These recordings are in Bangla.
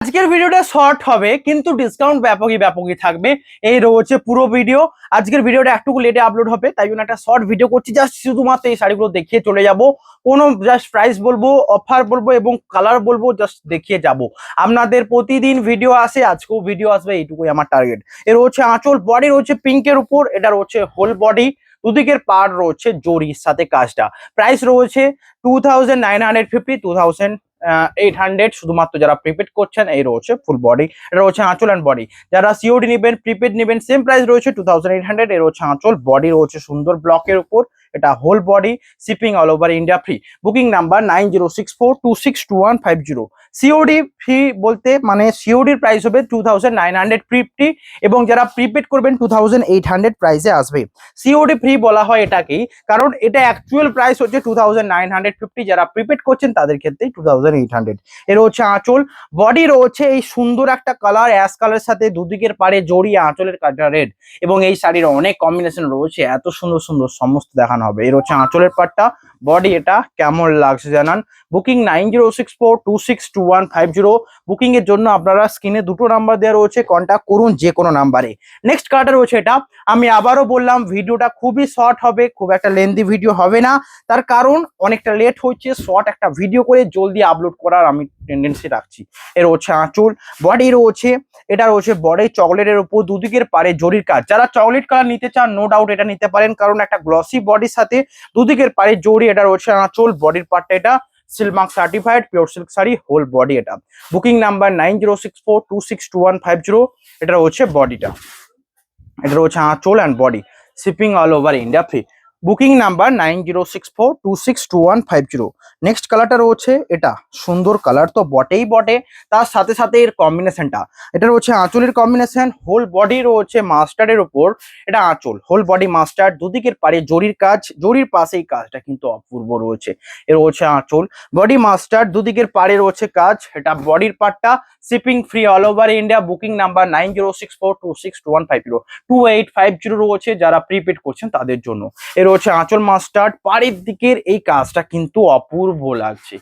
আজকের ভিডিওটা শর্ট হবে কিন্তু ডিসকাউন্ট ব্যাপকই থাকবে। এই রয়েছে পুরো ভিডিও। আজকের ভিডিওটা একটু লেটে আপলোড হবে, তাই জন্য একটা শর্ট ভিডিও করছি। জাস্ট শুধুমাত্র এই শাড়িগুলো দেখিয়ে চলে যাব। কোনো জাস্ট প্রাইস বলবো, অফার বলবো এবং কালার বলবো, জাস্ট দেখিয়ে যাব। আপনাদের প্রতিদিন ভিডিও আসে, আজকেও ভিডিও আসবে, এইটুকুই আমার টার্গেট। এর হচ্ছে আঁচল, বডি রয়েছে পিঙ্কের উপর, এটা রয়েছে হোল বডি, দুদিকের পাড় রয়েছে জরির সাথে কাজটা। প্রাইস রয়েছে 2950, 2800 শুধুমাত্র যারা প্রিপেড করছেন। এই রয়েছে ফুল বডি, এটা রয়েছে আঁচল অ্যান্ড বডি। যারা সিওডি নেবেন, প্রিপেড নেবেন, সেম প্রাইস রয়েছে 2800। এর হচ্ছে আঁচল, বডি রয়েছে সুন্দর ব্লকের উপর, এটা whole body, shipping all over India free. Booking number 9064262150। COD free বলতে মানে সিওডির প্রাইস হবে 2950 এবং যারা প্রিপেড করবেন 2800 প্রাইসে আসবে। সিওডি ফ্রি বলা হয় এটাকেই, কারণ এটা অ্যাকচুয়াল প্রাইস হচ্ছে 2950। যারা প্রিপেড করছেন তাদের ক্ষেত্রে 2800। এর হচ্ছে আঁচল, বডি রয়েছে এই সুন্দর একটা কালার, অ্যাশ কালারের সাথে দুদিকের পাড়ে জড়ি, আঁচলের কালারটা রেড এবং এই শাড়ির অনেক কম্বিনেশন রয়েছে, এত সুন্দর সুন্দর সমস্ত দেখানো হবে। এর হচ্ছে আঁচলের পাটটা, বডি এটা কেমন লাগছে জানান। বুকিং 9064262150। বুকিং এর জন্য আপনারা স্ক্রিনে দুটো নাম্বার দেওয়া রয়েছে, কন্ট্যাক্ট করুন যে কোনো নাম্বারে। নেক্সট কালারটা রয়েছে এটা। আমি আবারও বললাম ভিডিওটা খুবই শর্ট হবে, খুব একটা লেন্দি ভিডিও হবে না, তার কারণ অনেকটা লেট হচ্ছে। শর্ট একটা ভিডিও করে জলদি আপলোড করার আমি টেন্ডেন্সি রাখছি। এর হচ্ছে আঁচল, বডি রয়েছে, এটা রয়েছে বডি চকলেটের উপর, দুদিকের পারে জরির কাজ। যারা চকলেট কালার নিতে চান নো ডাউট এটা নিতে পারেন, কারণ একটা গ্লসি বডির সাথে দুদিকের পারে জরি। এটা রয়েছে আঁচল, বডির পার্টটা এটা silk mark certified pure silk sari, whole body এটা। Booking number 9064262150। এটা রয়েছে বডিটা, এটা রয়েছে আঁচল and body, shipping all over India free. Booking number 9064262150। Next কালারটা রয়েছে এটা, সুন্দর কালার তো বটেই বটে, তার সাথে সাথে এর কম্বিনেশনটা, এটা রয়েছে আঁচলের কম্বিনেশন, হোল বডি রয়েছে মাস্টার্ডের উপর, এটা আঁচল, হোল বডি মাস্টার্ড, দুদিকের পারে জরির কাজ, জরির পাশেই কাজটা কিন্তু অপূর্ব রয়েছে। এর রয়েছে আঁচল, বডি মাস্টার্ড, দুদিকের পারে রয়েছে কাজ, এটা বডির পার্টটা, shipping free all over India. Booking number 9064262150, 2850 রয়েছে যারা প্রিপেড করছেন তাদের জন্য। এর হচ্ছে আঁচল মাস্টার্ড, পাড়ের দিকের এই কাজটা কিন্তু অপূর্ব লাগছে,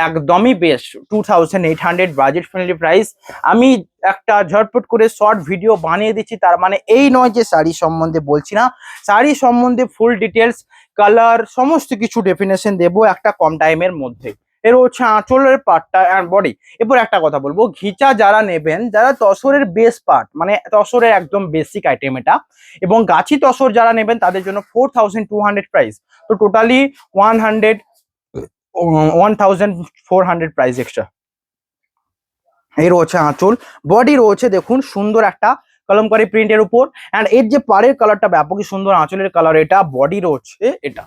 একদমই বেস্ট। 2800 budget friendly price. আমি একটা ঝটপট করে শর্ট ভিডিও বানিয়ে দিচ্ছি, তার মানে এই নয় যে শাড়ি সম্বন্ধে বলছি না, শাড়ি সম্বন্ধে ফুল ডিটেলস, কালার, সমস্ত কিছু ডেফিনেশন দেবো একটা কম টাইমের মধ্যে। এর হচ্ছে আঁচলের পার্টটা অ্যান্ড বডি। এরপর একটা কথা বলবো, ঘিচা যারা নেবেন, যারা তসরের বেস পার্ট মানে তসরের একদম বেসিক আইটেম এটা, এবং গাছি তসর যারা নেবেন তাদের জন্য 4200 প্রাইস। তো টোটালি 1400 প্রাইস এক্সট্রা। এর হচ্ছে আঁচল, বডি রয়েছে দেখুন সুন্দর একটা কলমকারী প্রিন্টের উপর, অ্যান্ড এর যে পাড়ের কালারটা ব্যাপকই সুন্দর, আঁচলের কালার এটা, বডি রয়েছে এটা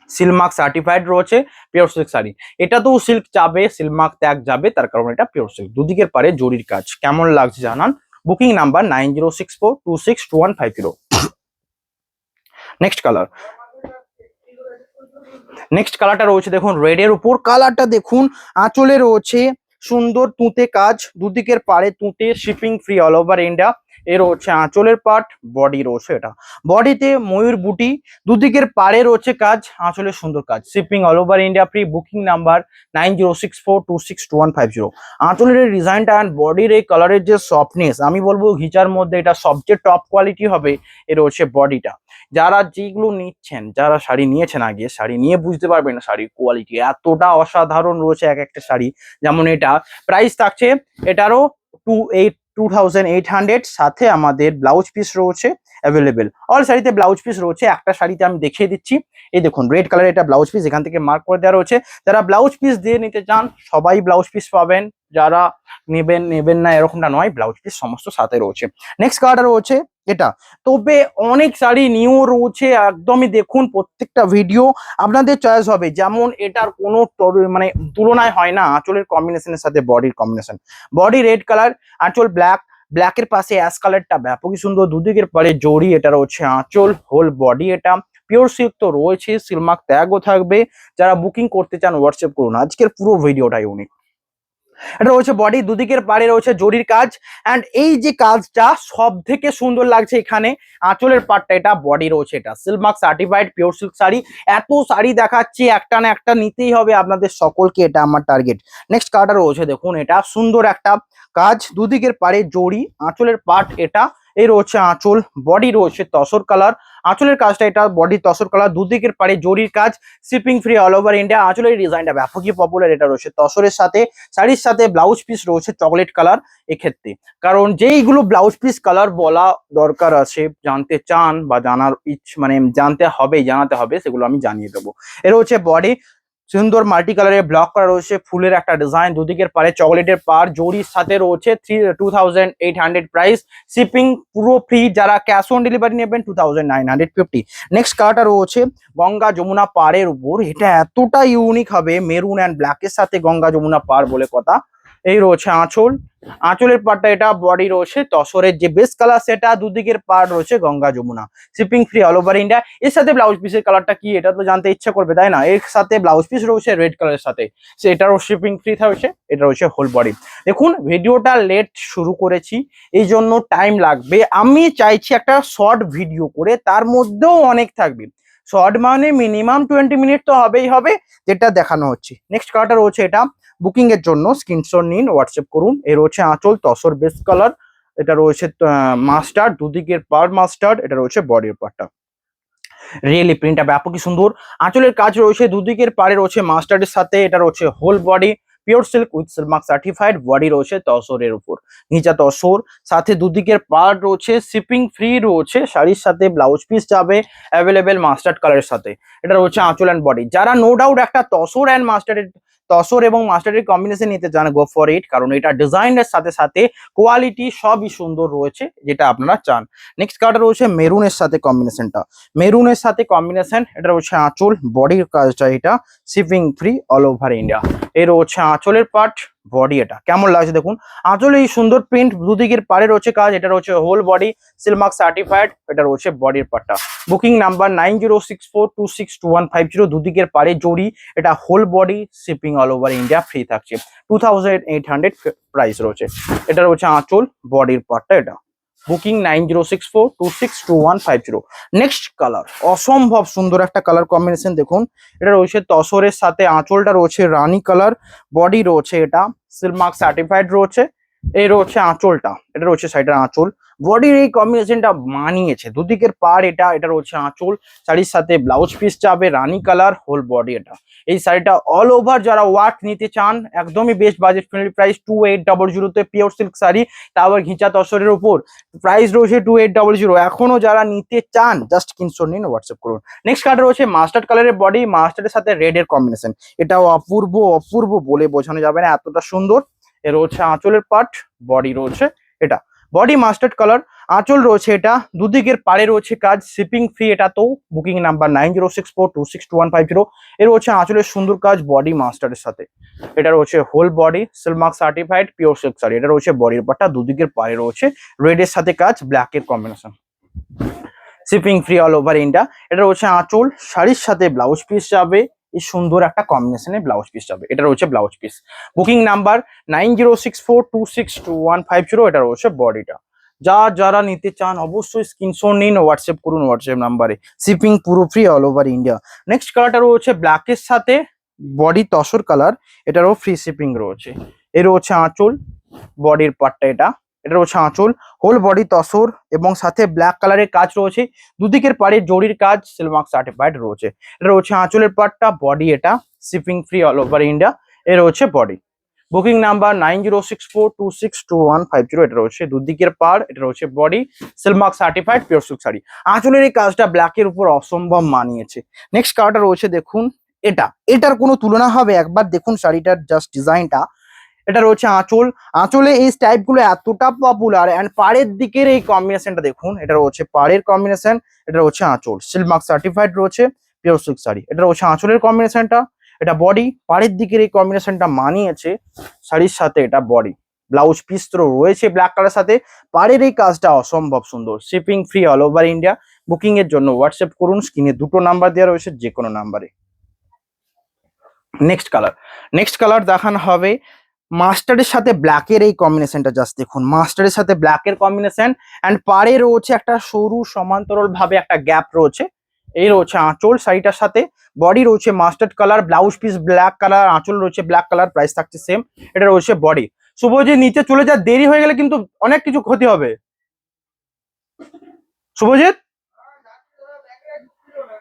সিল্ক মার্ক সার্টিফাইড রয়েছে পিওর সিল্ক শাড়ি। এটা তো সিল্ক যাবে, সিল্ক মার্ক ত্যাগ যাবে, তার কারণে এটা পিওর সিল্ক, দুদিকের পারে জরির কাজ। কেমন লাগছে জানান। Booking number 9064262150। Next colour, next কালারটা রয়েছে দেখুন রেড এর উপর, কালারটা দেখুন, আঁচলে রয়েছে সুন্দর তুঁতে কাজ, দুদিকের পারে তুঁতে, shipping free all over India. এর হচ্ছে আঁচলের পার্ট, বডি রয়েছে এটা, বডিতে ময়ূর বুটি, দুদিকের পারে রয়েছে কাজ, আঁচলের সুন্দর কাজ, shipping all over India free. Booking number 9064262150। আঁচলের এই ডিজাইনটা অ্যান্ড বডির এই কালারের যে সফটনেস, আমি বলবো ঘিচার মধ্যে এটা সবচেয়ে টপ কোয়ালিটি হবে। এর হচ্ছে বডিটা, যারা যেগুলো নিচ্ছেন, যারা শাড়ি নিয়েছেন আগে, শাড়ি নিয়ে বুঝতে পারবেন না শাড়ির কোয়ালিটি এতটা অসাধারণ রয়েছে এক একটা শাড়ি। যেমন এটা প্রাইস থাকছে এটারও 2800, সাথে আমাদের ব্লাউজ পিস রয়েছে অ্যাভেলেবেল। অল শাড়িতে ব্লাউজ পিস রয়েছে, একটা শাড়িতে আমি দেখিয়ে দিচ্ছি। এই দেখুন রেড কালার, এটা ব্লাউজ পিস, এখান থেকে মার্ক করে দেওয়া রয়েছে। যারা ব্লাউজ পিস দিয়ে নিতে চান সবাই ব্লাউজ পিস পাবেন, যারা নেবেন নেবেন না এরকমটা নয়, ব্লাউজ পিস সমস্ত সাথে রয়েছে। নেক্সট কালারটা রয়েছে এটা, তবে অনেক শাড়ি নিউ রয়েছে, একদমই দেখুন প্রত্যেকটা ভিডিও আপনাদের চয়েস হবে। যেমন এটার কোনো মানে তুলনায় হয় না আঁচলের কম্বিনেশনের সাথে বডির কম্বিনেশন। বডি রেড কালার, আঁচল ব্ল্যাক, ব্ল্যাকের পাশে অ্যাশ কালারটা ব্যাপকই সুন্দর, দুদিকের পরে জড়ি, এটা রয়েছে আঁচল, হোল বডি এটা পিওর সিল্ক তো রয়েছে, সিল্ক মার্ক ট্যাগও থাকবে। যারা বুকিং করতে চান হোয়াটসঅ্যাপ করুন, আজকের পুরো ভিডিওটাই ইউনিক। এটা রয়েছে বডি, দুদিকের পাড়ে রয়েছে জরির কাজ। অ্যান্ড এই যে কাজটা সব থেকে সুন্দর লাগছে এখানে আঁচলের পাটটা, এটা বডি রয়েছে, এটা silk mark certified pure silk sari. এত শাড়ি দেখাচ্ছি, একটা না একটা নিতেই হবে আপনাদের সকলকে, এটা আমার টার্গেট। নেক্সট কালারটা রয়েছে দেখুন, এটা সুন্দর একটা কাজ, দুদিকের পাড়ে জরি, আঁচলের পাট এটা, এই রয়েছে আঁচল, বডি রয়েছে তসর কালার, আঁচলের কাজটা এটা বডি তসর কালার, দুদিকের পাড়ে জরির কাজ, shipping free all over India. আঁচলের ডিজাইনটা ব্যাপকই পপুলার, এটা রয়েছে তসরের সাথে, শাড়ির সাথে ব্লাউজ পিস রয়েছে চকলেট কালার এক্ষেত্রে। কারণ যেইগুলো ব্লাউজ পিস কালার বলা দরকার আছে, জানতে চান বা জানার মানে জানতে হবে, জানাতে হবে, সেগুলো আমি জানিয়ে দেবো। এর হচ্ছে বডি, সুন্দর মাল্টি কালারের ব্লক করা রয়েছে, ফুলের একটা ডিজাইন, দুদিকের পারে চকলেটের পার, জরির সাথে রয়েছে 2800 প্রাইস, শিপিং পুরো ফ্রি, যারা ক্যাশ অন ডেলিভারি নেবেন 2950। নেক্সট কালারটা রয়েছে গঙ্গা যমুনা পাড়ের উপর, এটা এতটা ইউনিক হবে, মেরুন অ্যান্ড ব্ল্যাকের সাথে গঙ্গা যমুনা পাড় বলে কথা। এই রয়েছে আঁচল, আঁচলের পাড়টা এটা, বডি রয়েছে তসরের যে বেস কালার সেটা, দুদিকের পাড় রয়েছে Ganga Yamuna, shipping free all over India. এর সাথে ব্লাউজ পিসের কালারটা কি, এটা তো জানতে ইচ্ছা করবে তাই না? এর সাথে ব্লাউজ পিস রয়েছে রেড কালারের সাথে, এটারও শিপিং ফ্রি থাকছে, এটা রয়েছে হোল বডি। দেখুন ভিডিওটা লেট শুরু করেছি, এই জন্য টাইম লাগবে, আমি চাইছি একটা শর্ট ভিডিও করে, তার মধ্যেও অনেক থাকবে, শর্ট মানে মিনিমাম 20 মিনিট তো হবেই হবে, যেটা দেখানো হচ্ছে। নেক্সট কালারটা রয়েছে এটা, বুকিং এর জন্য স্ক্রিনশট নিন, হোয়াটসঅ্যাপ করুন। এর রয়েছে আঁচল তসর বেস কালার, এটা রয়েছে মাস্টার্ড, দুদিকের পার মাস্টার্ড, এটা রয়েছে বডির পার্টটা, রিয়েলি প্রিন্টটা ব্যাপকই সুন্দর। আঁচলের কাজ রয়েছে, দুদিকের পাড়ে রয়েছে মাস্টার্ডের সাথে, এটা রয়েছে whole body pure silk with silk mark certified, body রয়েছে তসরের উপর, নিচা তসর, সাথে দুদিকের পাড় রয়েছে, শিপিং ফ্রি রয়েছে, শাড়ির সাথে ব্লাউজ পিস যাবে অ্যাভেলেবেল মাস্টার্ড কালারের সাথে, এটা রয়েছে আঁচল অ্যান্ড বডি। যারা নো ডাউট একটা তসর অ্যান্ড মাস্টার্ডের, তসর এবং মাস্টার্ডের কম্বিনেশন নিতে চান, গো ফর ইট, কারণ এটা ডিজাইনের সাথে সাথে কোয়ালিটি সবই সুন্দর রয়েছে, যেটা আপনারা চান। নেক্সট কালারটা রয়েছে মেরুনের সাথে কম্বিনেশনটা, মেরুনের সাথে কম্বিনেশন, এটা রয়েছে আঁচল, বডির কাজটা এটা, shipping free all over India. এর রয়েছে আঁচলের পার্ট, বডি এটা কেমন লাগছে দেখুন, আঁচলে এই সুন্দর প্রিন্ট, দুদিকের পাড়ে রয়েছে কাজ, এটা রয়েছে whole body silk mark certified, এটা রয়েছে বডির পার্টটা। বুকিং নাম্বার 9064262150, দুদিকের পাড়ে জড়ি, এটা whole body, shipping all over India free থাকছে, 2800 প্রাইস রয়েছে, এটা রয়েছে আঁচল, বডির পার্টটা এটা। বুকিং 9064262150। নেক্সট কালার, অসম্ভব সুন্দর একটা কালার কম্বিনেশন দেখুন, এটা রয়েছে তসরের সাথে, আঁচলটা রয়েছে রানী কালার, বডি রয়েছে এটা সিল্ক মার্ক সার্টিফাইড রয়েছে, এই রয়েছে আঁচলটা, এটা রয়েছে সাইডের আঁচল, বডির এই কম্বিনেশনটা মানিয়েছে, দুদিকের পার এটা, এটা রয়েছে আঁচল, শাড়ির সাথে ব্লাউজ পিস যাবে রানী কালার, হোল বডি এটা। এই শাড়িটা অল ওভার যারা ওয়ার্ক নিতে চান, একদমই best budget friendly price, 2800 pure silk sari, তা আবার ঘিচা তসরের উপর, প্রাইস রয়েছে 2800। এখনো যারা নিতে চান জাস্ট স্ক্রিনশট নিন, হোয়াটসঅ্যাপ করুন। নেক্সট কালার রয়েছে মাস্টার্ড কালারের বডি, মাস্টার্ডের সাথে রেড এর কম্বিনেশন, এটাও অপূর্ব, অপূর্ব বলে বোঝানো যাবে না, এতটা সুন্দর। এ রয়েছে আঁচলের পার্ট, বডি রয়েছে এটা, বডি মাস্টার্ড কালার, আঁচল রয়েছে এটা, দুদিকের পাড়ে রয়েছে কাজ, শিপিং ফ্রি এটা তো। Booking number 9064262150। এর রয়েছে আঁচলের সুন্দর কাজ, বডি মাস্টারের সাথে, এটা রয়েছে whole body silk mark certified pure silk sari, এটা রয়েছে বডির পাটটা, দুদিকের পাড়ে রয়েছে রেড এর সাথে কাজ, ব্ল্যাক এর combination, shipping free all over India. এটা রয়েছে আঁচল, শাড়ির সাথে ব্লাউজ পিস যাবে, এই সুন্দর একটা কম্বিনেশনে ব্লাউজ পিস যাবে, এটা রয়েছে ব্লাউজ পিস। বুকিং নাম্বার 9064262150, এটা রয়েছে বডিটা। যারা নিতে চান অবশ্যই স্ক্রিনশট নিন, হোয়াটসঅ্যাপ করুন হোয়াটসঅ্যাপ নাম্বারে, শিপিং পুরো free all over India. Next কালারটা রয়েছে ব্ল্যাকের সাথে, বডি তসর কালার, এটারও ফ্রি শিপিং রয়েছে। এর রয়েছে আঁচল, বডির পার্টটা এটা, এটা রয়েছে আঁচল, হোল বডি তসর এবং সাথে ব্ল্যাক কালারের কাজ রয়েছে, দুদিকের পাড়ে জরির কাজ, সিল্ক মার্ক সার্টিফাইড রয়েছে, এটা রয়েছে আঁচলের পার্টটা, বডি এটা, shipping free all over India. এ রয়েছে বডি। বুকিং নাম্বার 9064262150, এটা রয়েছে দুদিকের পাড়, এটা রয়েছে body, silk mark certified pure silk sari. আঁচলের এই কাজটা ব্ল্যাকের উপর অসম্ভব মানিয়েছে। নেক্সট কালারটা রয়েছে দেখুন, এটার কোনো তুলনা হবে, একবার দেখুন শাড়িটার জাস্ট ডিজাইনটা, এটা রয়েছে আঁচল, আঁচলে এই টাইপ গুলো এতটা পপুলার, এন্ড পাড়ের দিকের এই কম্বিনেশনটা দেখুন, এটা রয়েছে পাড়ের কম্বিনেশন, এটা রয়েছে আঁচল, সিল্ক মার্ক সার্টিফাইড রয়েছে পিওর সিল্ক শাড়ি, এটা রয়েছে আঁচলের কম্বিনেশনটা, এটা বডি, পাড়ের দিকের এই কম্বিনেশনটা মানিয়েছে শাড়ির সাথে, এটা বডি, ব্লাউজ পিস তো রয়েছে ব্ল্যাক কালার সাথে, পাড়ের এই কাজটা অসম্ভব সুন্দর, shipping free all over India. Booking এর জন্য হোয়াটসঅ্যাপ করুন, স্ক্রিনে দুটো নাম্বার দেওয়া রয়েছে, যে কোনো নাম্বারে। নেক্সট কালার দেখানো হবে মাস্টার্ডের সাথে ব্ল্যাকের এই কম্বিনেশনটা জাস্ট দেখুন, মাস্টার্ডের সাথে ব্ল্যাকের কম্বিনেশন। অ্যান্ড পাড়ে রয়েছে একটা সরু সমান্তরাল ভাবে একটা গ্যাপ রয়েছে। এই রয়েছে আঁচল শাড়িটার সাথে। বডি রয়েছে mustard colour, blouse piece black colour, আঁচল রয়েছে ব্ল্যাক কালার, প্রাইস থাকছে সেম। এটা রয়েছে বডি। শুভজিৎ নিচে চলে যা, দেরি হয়ে গেলে কিন্তু অনেক কিছু ক্ষতি হবে। শুভজিৎ,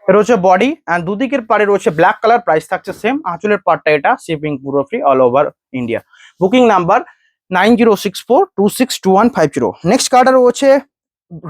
এটা হচ্ছে বডি অ্যান্ড দুদিকের পাড়ে রয়েছে ব্ল্যাক কালার, প্রাইস থাকছে সেম। আঁচলের পাড়টা এটা, শিপিং পুরো free all over India. Booking number 9064262150। Next কালারটা রয়েছে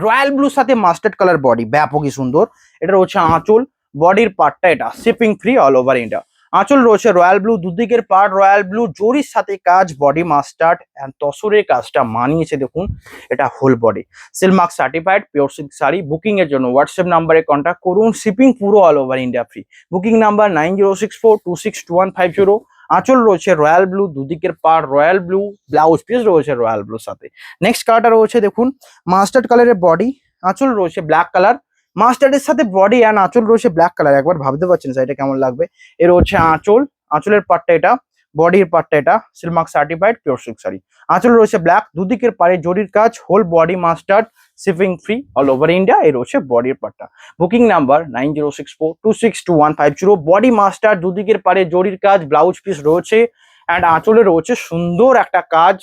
রয়্যাল ব্লুর সাথে মাস্টার্ড কালার, বডি ব্যাপকই সুন্দর। এটা রয়েছে আঁচল, বডির পার্টটা এটা, shipping free all over India. আঁচল রয়েছে রয়্যাল ব্লু, দুদিকের পার্ট রয়্যাল ব্লু, জরির সাথে কাজ, বডি মাস্টার্ড অ্যান্ড তসরের কাজটা মানিয়েছে দেখুন। এটা whole body, silk mark certified pure silk sari. Booking এর জন্য হোয়াটসঅ্যাপ নাম্বারে কন্ট্যাক্ট করুন, শিপিং পুরো all over India free. Booking number 9064262150। আঁচল রয়েছে রয়্যাল ব্লু, দুদিকের part royal blue, blouse piece রয়েছে রয়্যাল ব্লুর সাথে। নেক্সট কালারটা রয়েছে দেখুন মাস্টার্ড কালারের বডি, আঁচল রয়েছে ব্ল্যাক কালার। মাস্টার্ডের সাথে বডি অ্যান্ড আঁচল রয়েছে ব্ল্যাক কালার, একবার ভাবতে পারছেন শাড়িটা কেমন লাগবে। এর হচ্ছে আঁচল, আঁচলের পার্টটা এটা, বডির পার্টটা এটা, silk mark certified pure silk sari. আঁচল রয়েছে ব্ল্যাক, দুদিকের পাড়ে জরির কাজ, whole body mustard, shipping free all over India. এই রয়েছে বডির পার্টটা। Booking number 9064262150। বডি মাস্টার, দুদিকের পাড়ে জরির কাজ, ব্লাউজ পিস রয়েছে অ্যান্ড আঁচলে রয়েছে সুন্দর একটা কাজ,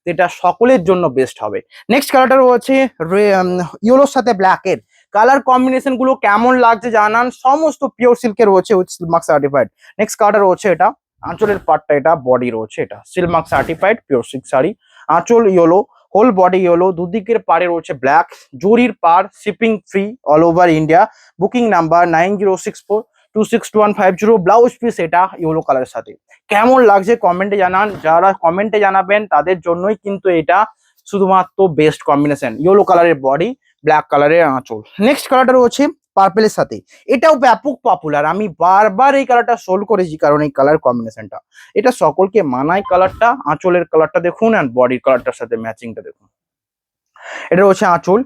যেটা সকলের জন্য বেস্ট হবে। নেক্সট কালারটা রয়েছে ইয়েলোর সাথে ব্ল্যাকের। কালার কম্বিনেশন গুলো কেমন লাগছে জানান, সমস্ত পিওর সিল্কের রয়েছে উইথ সিলমার্ক সার্টিফাইড। নেক্সট কালারটা রয়েছে এটা, আঁচলের পার্টটা এটা, বডি রয়েছে এটা, silk mark certified pure silk sari. আঁচল ইয়েলো, হোল বডি ইয়েলো, দুদিকের পাড়ে রয়েছে ব্ল্যাক, জরির পার, shipping free all over India. Booking number 9064262150। Blouse piece এটা ইয়েলো কালারের সাথে। কেমন লাগছে কমেন্টে জানান, যারা কমেন্টে জানাবেন তাদের জন্যই কিন্তু এটা শুধুমাত্র বেস্ট কম্বিনেশন। ইয়েলো কালারের বডি, ব্ল্যাক কালারের আঁচল। নেক্সট কালারটা রয়েছে পার্পেলের সাথে, এটাও ব্যাপক পপুলার। আমি বারবার এই কালারটা সোল্ড করেছি কারণ এই কালার কম্বিনেশনটা এটা সকলকে মানায়। কালারটা, আঁচলের কালারটা দেখুন অ্যান্ড বডির কালারটার সাথে ম্যাচিংটা দেখুন। এটা রয়েছে আঁচল,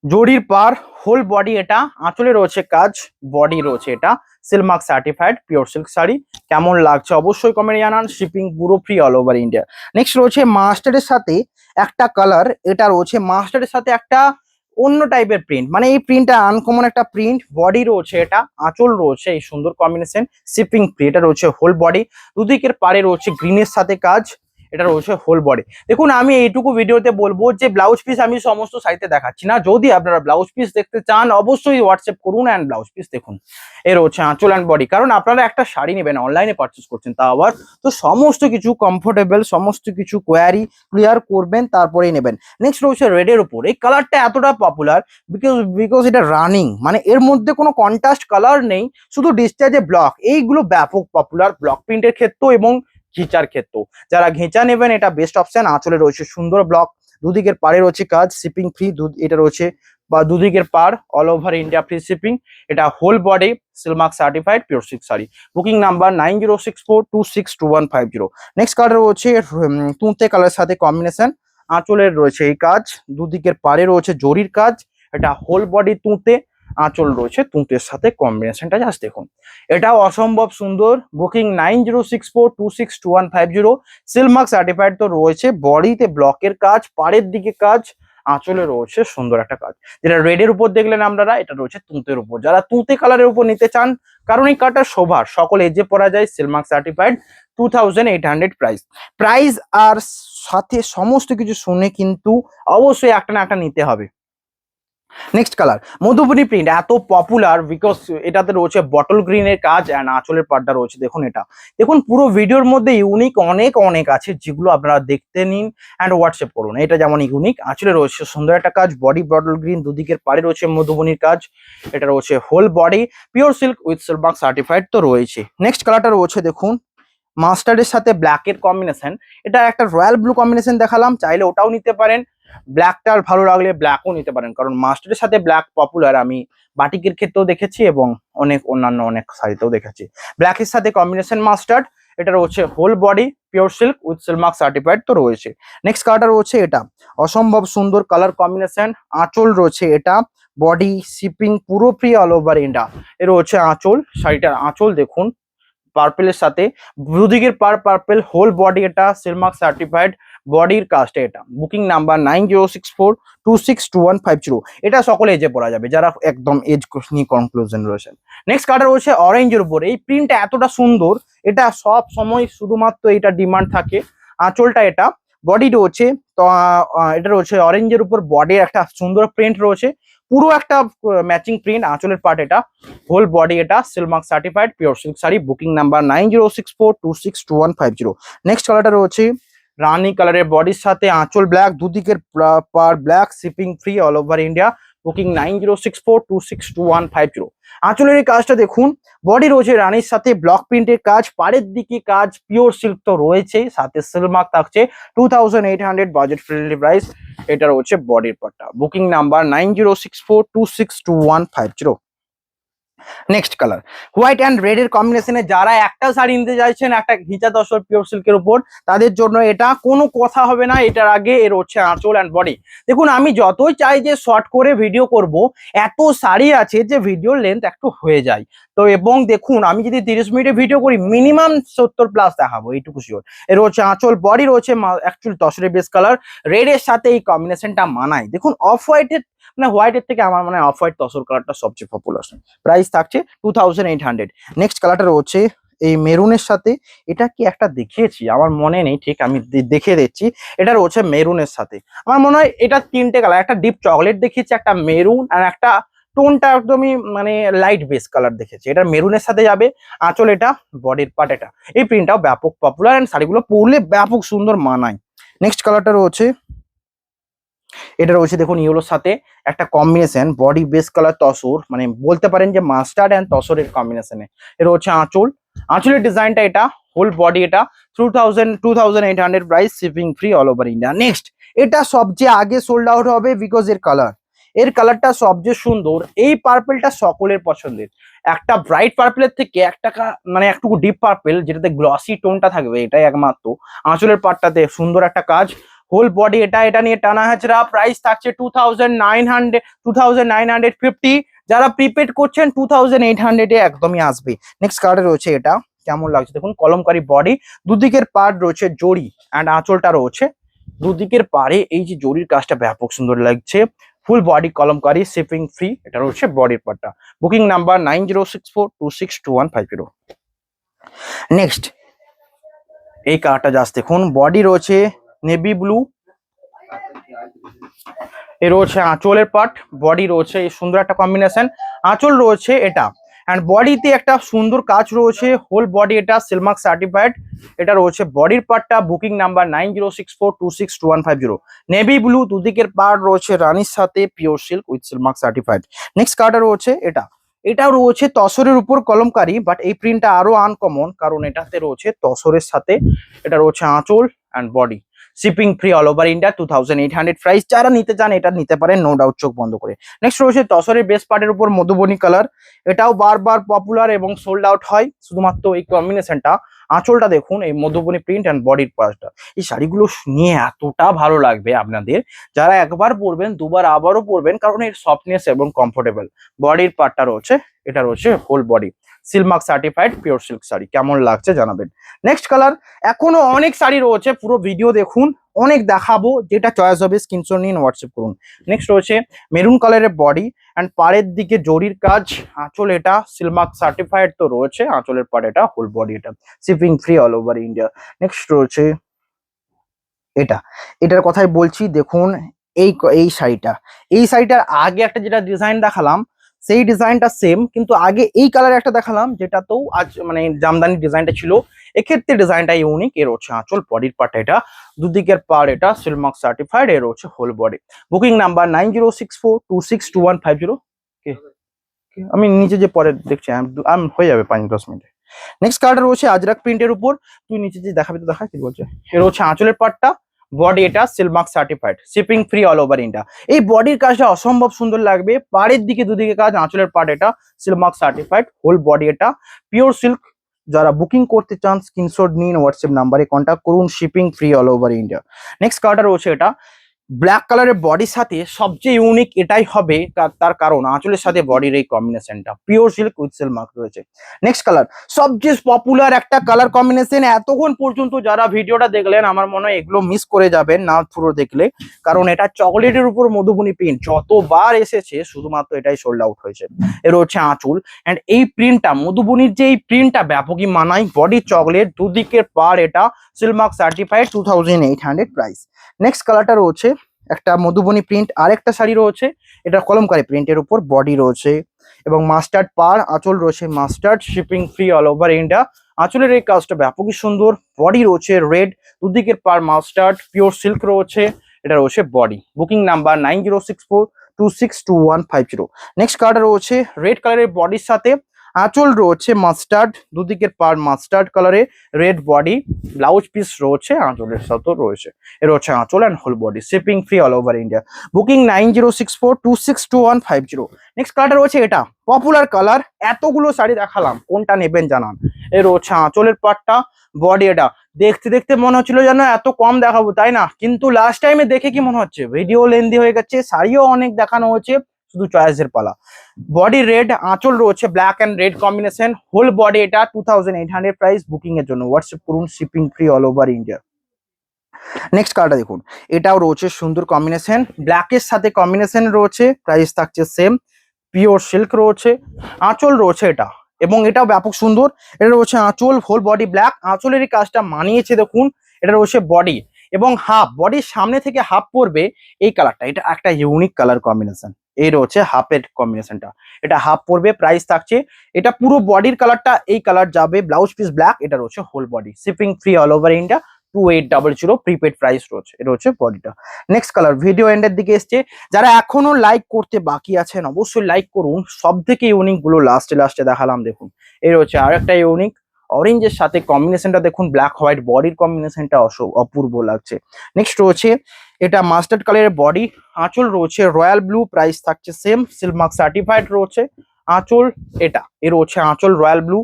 জরির পার, হোল বডি এটা, আঁচলে রয়েছে কাজ, বডি রয়েছে এটা, silk mark certified pure silk sari. কেমন লাগছে অবশ্যই কমেন্টে জানান, শিপিং পুরো free all over India. Next রয়েছে মাস্টার্ডের সাথে একটা কালার, এটা রয়েছে মাস্টার্ডের সাথে একটা অন্য টাইপের প্রিন্ট, মানে এই প্রিন্টটা আনকমন একটা প্রিন্ট। বডি রয়েছে এটা, আঁচল রয়েছে এই সুন্দর কম্বিনেশন, শিপিং ফ্রি। এটা রয়েছে হোল বডি, দুদিকের পাড়ে রয়েছে গ্রিনের সাথে কাজ, এটা রয়েছে হোল বডি। দেখুন আমি এইটুকু ভিডিওতে বলবো যে ব্লাউজ পিস আমি সমস্ত সাইটে দেখাচ্ছি না, যদি আপনারা ব্লাউজ পিস দেখতে চান অবশ্যই হোয়াটসঅ্যাপ করুন অ্যান্ড ব্লাউজ পিস দেখুন। এর হচ্ছে আঁচল অ্যান্ড বডি, কারণ আপনারা একটা শাড়ি নেবেন অনলাইনে পারচেস করছেন তা আবার, তো সমস্ত কিছু কমফোর্টেবল, সমস্ত কিছু কোয়ারি ক্লিয়ার করবেন তারপরেই নেবেন। নেক্সট রয়েছে রেডের উপর, এই কালারটা এতটা পপুলার বিকজ এটা রানিং, মানে এর মধ্যে কোনো কন্ট্রাস্ট কালার নেই, শুধু ডিসচার্জে ব্লক। এইগুলো ব্যাপক পপুলার ব্লক প্রিন্টের ক্ষেত্রেও এবং ঘিচার ক্ষেত্রেও। যারা ঘেঁচা নেবেন এটা বেস্ট অপশন। আঁচলে রয়েছে সুন্দর ব্লক, দুদিকের পাড়ে রয়েছে কাজ, শিপিং ফ্রি, এটা রয়েছে বা দুদিকের পার all over India free shipping. এটা whole body, silk mark certified pure silk sari. Booking number 9064262150। Next colour রয়েছে তুঁতে কালারের সাথে কম্বিনেশন, আঁচলের রয়েছে এই কাজ, দুদিকের পাড়ে রয়েছে জরির কাজ, এটা হোল বডি তুঁতে, আঁচল রয়েছে তুঁতের সাথে কম্বিনেশনটা জাস্ট দেখুন, এটাও অসম্ভব সুন্দর। বুকিং 9064262150। সিলমার্ক সার্টিফাইড তো রয়েছে, বডিতে ব্লকের কাজ, পাড়ের দিকে কাজ, আঁচলে রয়েছে সুন্দর একটা কাজ। যেটা রেডের উপর দেখলেন আপনারা, এটা রয়েছে তুঁতের উপর। যারা তুঁতে কালারের উপর নিতে চান, কারণ এই কালারটা শোভার, সকল এজে পরা যায়, সিলমার্ক সার্টিফাইড 2800 প্রাইস। আর সাথে সমস্ত কিছু শুনে কিন্তু অবশ্যই একটা না একটা নিতে হবে। নেক্সট কালার মধুবনী প্রিন্ট, এত পপুলার বিকজ এটাতে রয়েছে বটল গ্রিনের কাজ অ্যান্ড আঁচলের পাড়টা রয়েছে দেখুন। এটা দেখুন পুরো ভিডিওর মধ্যে ইউনিক অনেক অনেক আছে, যেগুলো আপনারা দেখতে নিন অ্যান্ড হোয়াটসঅ্যাপ করুন। এটা যেমন ইউনিক, আঁচলে রয়েছে সুন্দর একটা কাজ, বডি বটল গ্রিন, দুদিকের পাড়ে রয়েছে মধুবনীর কাজ, এটা রয়েছে whole body pure silk with silk mark certified তো রয়েছে। নেক্সট কালারটা রয়েছে দেখুন মাস্টার্ডের সাথে ব্ল্যাকের কম্বিনেশন, এটা একটা রয়্যাল ব্লু কম্বিনেশন দেখালাম, চাইলে ওটাও নিতে পারেন, ব্ল্যাকটার ভালো লাগলে ব্ল্যাকও নিতে পারেন, কারণ মাস্টার্ডের সাথে ব্ল্যাক পপুলার। আমি বাটিকের ক্ষেত্রেও দেখেছি এবং অনেক অন্যান্য অনেক শাড়িতেও দেখেছি ব্ল্যাকের সাথে কম্বিনেশন মাস্টার্ড। এটা রয়েছে whole body pure silk with silk mark certified তো রয়েছে। নেক্সট কালারটা রয়েছে এটা, অসম্ভব সুন্দর কালার কম্বিনেশন, আঁচল রয়েছে এটা, বডি শিপিং পুরো ফ্রি অল ওভার ইন্ডিয়া। এর রয়েছে আঁচল, শাড়িটার আঁচল দেখুন, পার্পেলের সাথে, দুদিকের পার্পেল, হোল বডি এটা সিলমার্ক সার্টিফাইড, বডির কাজটা এটা। Booking number 9064262150। এটা সকলে এজে পড়া যাবে যারা একদম এজ নিয়ে কনক্লুশন রয়েছেন। নেক্সট কালার রয়েছে অরেঞ্জের উপর। এই প্রিন্টটা এতটা সুন্দর, এটা সব সময় শুধুমাত্র এটা ডিমান্ড থাকে। আঁচলটা এটা, বডি রয়েছে তো এটা রয়েছে অরেঞ্জের উপর, বডির একটা সুন্দর প্রিন্ট রয়েছে, পুরো একটা ম্যাচিং প্রিন্ট। আঁচলের পার্ট এটা, হোল বডি এটা silk mark certified pure silk sari. Booking number 9064262150। Next কালারটা রয়েছে রানী কালারের, বডির সাথে আঁচল ব্ল্যাক, দুদিকের পার black, shipping free all over India. Booking 9064262150। আঁচলের এই কাজটা দেখুন, বডি রয়েছে রানীর সাথে ব্লক প্রিন্টের কাজ, পাড়ের দিকে কাজ পিওর সিল্ক তো রয়েছেই, সাথে সিলমার্ক থাকছে। 2800 বাজেট ফ্রেন্ডলি প্রাইস। এটা রয়েছে বডির পার্টটা। Booking number 9064262150। Next colour white and red এর কম্বিনেশনে যারা একটা শাড়ি নিতে চাইছেন একটা ঘিচা তসর পিওর সিল্কের উপর, তাদের জন্য এটা কোনো কথা হবে না। এটার আগে এর হচ্ছে আঁচল অ্যান্ড বডি। দেখুন আমি যতই চাই যে শর্ট করে ভিডিও করব, এত শাড়ি আছে যে ভিডিওর লেন্থ একটু হয়ে যায়। তো এবং দেখুন আমি যদি 30 মিনিটে ভিডিও করি মিনিমাম 70+ দেখাবো, এইটুকু শিওর। এর হচ্ছে আঁচল, বডি রয়েছে অ্যাকচুয়ালি তসরের বেস কালার, রেড এর সাথে এই কম্বিনেশনটা মানায়। দেখুন অফ হোয়াইটের মানে হোয়াইটের থেকে আমার মনে হয় অফ হোয়াইট তসর কালারটা সবচেয়ে পপুলার। প্রাইস থাকছে 2800। নেক্সট কালারটা রয়েছে এই মেরুনের সাথে, এটা কি একটা দেখিয়েছি আমার মনে নেই ঠিক, আমি দেখে দিচ্ছি। এটা রয়েছে মেরুনের সাথে, আমার মনে হয় এটা তিনটে কালার, একটা ডিপ চকলেট দেখিয়েছি, একটা মেরুন, আর একটা টোনটা একদমই মানে লাইট বেস কালার দেখেছি। এটা মেরুনের সাথে যাবে। আঁচল এটা, বডির পার্ট এটা। এই প্রিন্টটাও ব্যাপক পপুলার এন্ড শাড়িগুলো পরলে ব্যাপক সুন্দর মানায়। নেক্সট কালারটা রয়েছে, এটা রয়েছে দেখুন ইয়েলোর সাথে একটা combination, body base colour tussar, মানে বলতে পারেন যে মাস্টার্ড অ্যান্ড তসরের কম্বিনেশনে। এটা হচ্ছে আঁচল, আঁচলের ডিজাইনটা এটা, হোল বডি এটা। 2800 price, shipping free all over India. Next, এটা সবচেয়ে আগে সোল্ড আউট হবে বিকজ এর কালারটা সবচেয়ে সুন্দর। এই পার্পেলটা সকলের পছন্দের, একটা ব্রাইট পার্পেলের থেকে একটা মানে একটু ডিপ পার্পেল যেটাতে গ্লসি টোনটা থাকবে, এটাই একমাত্র। আঁচলের পার্টটাতে সুন্দর একটা কাজ, হোল বডি এটা। এটা নিয়ে টানা হাজরা প্রাইস থাকছে 2950। যারা প্রিপেড করছেন 2800 একদমই আসবে। নেক্সট কালারে রয়েছে এটা, কেমন লাগছে দেখুন, কলমকারি বডি, দুদিকের পার্ট রয়েছে জড়ি অ্যান্ড আঁচলটা রয়েছে দুদিকের পাড়ে। এই যে জরির কাজটা ব্যাপক সুন্দর লাগছে, full body kalamkari, shipping free. এটা রয়েছে বডির পার্টটা। Booking number 9064262150। নেক্সট এই কালারটা জাস্ট দেখুন, বডি রয়েছে নেভি ব্লু, এ রয়েছে আঁচলের পার্ট, বডি রয়েছে এই সুন্দর একটা কম্বিনেশন। আঁচল রয়েছে এটা অ্যান্ড বডিতে একটা সুন্দর কাজ রয়েছে, হোল বডি এটা সিলমার্ক সার্টিফাইড। এটা রয়েছে বডির পার্টটা। Booking number 9064262150। নেভি ব্লু, দুদিকের পার্ট রয়েছে রানীর সাথে pure silk with silk mark certified. Next কালারটা রয়েছে এটা, এটাও রয়েছে তসরের উপর কলমকারি, বাট এই প্রিন্টটা আরো আনকমন কারণ এটাতে রয়েছে তসরের সাথে। এটা রয়েছে আঁচল and body, shipping free all over India. 2800 price. যারা নিতে চান এটা নিতে পারেন, নো ডাউট, চোখ বন্ধ করে। নেক্সট রয়েছে তসরের বেস পার্টের উপর মধুবনী কালার, এটাও বারবার পপুলার এবং সোল্ড আউট হয় শুধুমাত্র এই কম্বিনেশনটা। আঁচলটা দেখুন, এই মধুবনী প্রিন্ট অ্যান্ড বডির পার্টটা। এই শাড়িগুলো নিয়ে এতটা ভালো লাগবে আপনাদের, যারা একবার পরবেন দুবার আবারও পরবেন, কারণ এর সফটনেস এবং কমফোর্টেবল। বডির পার্টটা রয়েছে, এটা রয়েছে whole body silk mark certified pure silk sari. কেমন লাগছে জানাবেন। নেক্সট কালার, এখনো অনেক শাড়ি রয়েছে, পুরো ভিডিও দেখুন, অনেক দেখাবো, যেটা চয়েস হবে স্ক্রিনশট নিন, হোয়াটসঅ্যাপ করুন। নেক্সট রয়েছে মেরুন কালারের বডি অ্যান্ড পাড়ের দিকে জরির কাজ, আঁচল এটা সিলমার্ক সার্টিফাইড তো রয়েছে, আঁচলের পাড় এটা, হোল বডি এটা, shipping free all over India. Next রয়েছে এটা, এটার কথাই বলছি দেখুন, এই শাড়িটার আগে একটা যেটা ডিজাইন দেখালাম সেই ডিজাইনটা সেম, কিন্তু আগে এই কালার একটা দেখালাম যেটাতেও আজ মানে জামদানি ডিজাইনটা ছিল, এক্ষেত্রে ডিজাইনটা ইউনিক। এর হচ্ছে আঁচল, বডির পার্ট এটা, দুদিকের পার এটা সিলমার্ক সার্টিফাইড, এর হচ্ছে হোল বডি। Booking number 9064262150। আমি নিচে যে পরে দেখছি আমি হয়ে যাবে 5-10 মিনিটে। নেক্সট কালারটা রয়েছে আজরাক প্রিন্টের উপর, তুই নিচে যে দেখাবি তো দেখা, কি বলছে। এর হচ্ছে আঁচলের পার্টটা, বডি এটা silk mark certified, shipping free all over India. এই বডির কাজটা অসম্ভব সুন্দর লাগবে, পাড়ের দিকে দুদিকে কাজ, আঁচলের পার্ট এটা সিলমার্ক সার্টিফাইড, হোল বডি এটা পিওর সিল্ক। যারা বুকিং করতে চান স্ক্রিনশট নিন, হোয়াটসঅ্যাপ নাম্বারে কন্ট্যাক্ট করুন, shipping free all over India. Next কালারটা রয়েছে এটা, ব্ল্যাক কালারের বডির সাথে সবচেয়ে ইউনিক এটাই হবে, তার কারণ আঁচলের সাথে বডির এই কম্বিনেশনটা pure silk with silk mark রয়েছে। নেক্সট কালার, সবচেয়ে পপুলার একটা কালার কম্বিনেশন। এতক্ষণ পর্যন্ত যারা ভিডিওটা দেখলেন আমার মনে হয় এগুলো মিস করে যাবেন না পুরো দেখলে, কারণ এটা চকলেটের উপর মধুবনী প্রিন্ট, যতবার এসেছে শুধুমাত্র এটাই সোল্ড আউট হয়েছে। এর হচ্ছে আঁচল, অ্যান্ড এই প্রিন্টটা মধুবনীর যে এই প্রিন্টটা ব্যাপকই মানায়, বডি চকলেট, দুদিকের পার এটা silk mark certified, 2800 price. Next কালারটা রয়েছে একটা মধুবনী প্রিন্ট, আরেকটা শাড়ি রয়েছে এটা কলমকারী প্রিন্টের উপর, বডি রয়েছে এবং মাস্টার্ড পার, আঁচল রয়েছে mustard, shipping free all over India. আঁচলের এই কাজটা ব্যাপকই সুন্দর, বডি রয়েছে রেড, দুদিকের পার মাস্টার্ড, পিওর সিল্ক রয়েছে, এটা রয়েছে বডি। Booking number 9064262150। নেক্সট কালারটা রয়েছে রেড কালারের বডির সাথে আঁচল রয়েছে মাস্টার্ড, দুদিকের পার মাস্টার্ড কালারে, রেড বডি, ব্লাউজ পিস রয়েছে আঁচলের সাথে রয়েছে। এর হচ্ছে আঁচল and whole body, shipping free all over India. Booking 9064262150। Next কালারটা রয়েছে এটা পপুলার কালার, এতগুলো শাড়ি দেখালাম কোনটা নেবেন জানান। এর হচ্ছে আঁচলের পাটটা, বডি এটা। দেখতে দেখতে মনে হচ্ছিল যেন এত কম দেখাবো, তাই না? কিন্তু লাস্ট টাইমে দেখে কি মনে হচ্ছে ভিডিও লেন্দি হয়ে গেছে, শাড়িও অনেক দেখানো হয়েছে, শুধু চয়েসের পালা। বডি রেড, আঁচল রয়েছে black and red combination, whole body এটা 2800 প্রাইস। বুকিং এর জন্য হোয়াটসঅ্যাপ করুন, shipping free all over India. Next কালারটা দেখুন, এটাও রয়েছে সুন্দর কম্বিনেশন, ব্ল্যাকের সাথে কম্বিনেশন রয়েছে, প্রাইস থাকছে সেম, পিওর সিল্ক রয়েছে, আঁচল রয়েছে এটা, এবং এটাও ব্যাপক সুন্দর। এটা রয়েছে আঁচল, হোল বডি ব্ল্যাক, আঁচলের এই কাজটা মানিয়েছে দেখুন। এটা রয়েছে বডি এবং হাফ, বডির সামনে থেকে হাফ পড়বে এই কালারটা, এটা একটা ইউনিক কালার কম্বিনেশন। এই রয়েছে হাফের কম্বিনেশনটা, এটা হাফ পড়বে, প্রাইস থাকছে, এটা পুরো বডির কালারটা এই কালার যাবে, ব্লাউজ পিস ব্ল্যাক, এটা রয়েছে whole body, shipping free all over India, 2800 prepaid price রয়েছে। এটা হচ্ছে বডিটা। নেক্সট কালার, ভিডিও এন্ডের দিকে এসছে, যারা এখনো লাইক করতে বাকি আছেন অবশ্যই লাইক করুন। সব থেকে ইউনিক গুলো লাস্টে লাস্টে দেখালাম দেখুন। এই হচ্ছে আর একটা ইউনিক, অরেঞ্জের সাথে কম্বিনেশনটা দেখুন, ব্ল্যাক হোয়াইট বডির কম্বিনেশনটা অপূর্ব লাগছে। নেক্সট রয়েছে এটা মাস্টার্ড কালারের বডি, আঁচল রয়েছে রয়্যাল ব্লু, প্রাইস থাকছে সেম, সিল্ক মার্ক সার্টিফাইড রয়েছে আঁচল এটা। এর হচ্ছে আঁচল রয়্যাল ব্লু,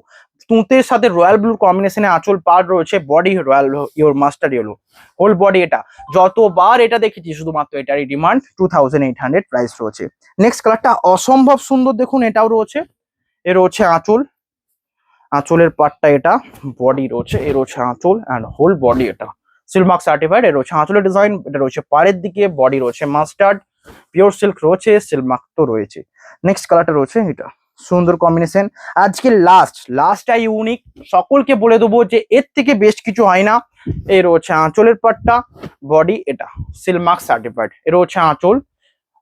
তুঁতের সাথে রয়্যাল ব্লুর কম্বিনেশনে আঁচল পার রয়েছে, body royal your mustard yellow, whole body এটা। যতবার এটা দেখেছি শুধুমাত্র এটারই ডিমান্ড, 2800 প্রাইস রয়েছে। নেক্সট কালারটা অসম্ভব সুন্দর দেখুন, এটাও রয়েছে। এর হচ্ছে আঁচল, আঁচলের পার্টটা এটা, বডি রয়েছে, এর হচ্ছে আঁচল অ্যান্ড হোল বডি এটা সিল্ক মার্ক সার্টিফাইড। এর হচ্ছে আঁচলের ডিজাইন, এটা রয়েছে পাড়ের দিকে, বডি রয়েছে মাস্টার্ড, পিওর সিল্ক রয়েছে, সিল্ক মার্ক তো রয়েছে। নেক্সট কালারটা রয়েছে এটা, সুন্দর কম্বিনেশন। আজকে লাস্টটা ইউনিক, সকলকে বলে দেবো যে এর থেকে বেস্ট কিছু হয় না। এর হচ্ছে আঁচলের পাটটা, বডি এটা সিল্ক মার্ক সার্টিফাইড। এর হচ্ছে আঁচল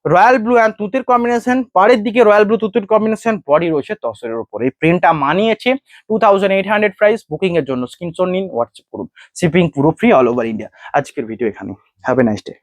রয়্যাল ব্লু অ্যান্ড তুতের কম্বিনেশন, পাড়ের দিকে রয়্যাল ব্লু তুতের কম্বিনেশন, বডি রয়েছে তসরের উপর। এই প্রিন্টটা মানিয়েছে, 2800 প্রাইস। বুকিং এর জন্য স্ক্রিনশট নিন, হোয়াটসঅ্যাপ করুন, শিপিং পুরো ফ্রি অল ওভার ইন্ডিয়া। আজকের ভিডিও এখানে, হ্যাভ এ নাইস ডে।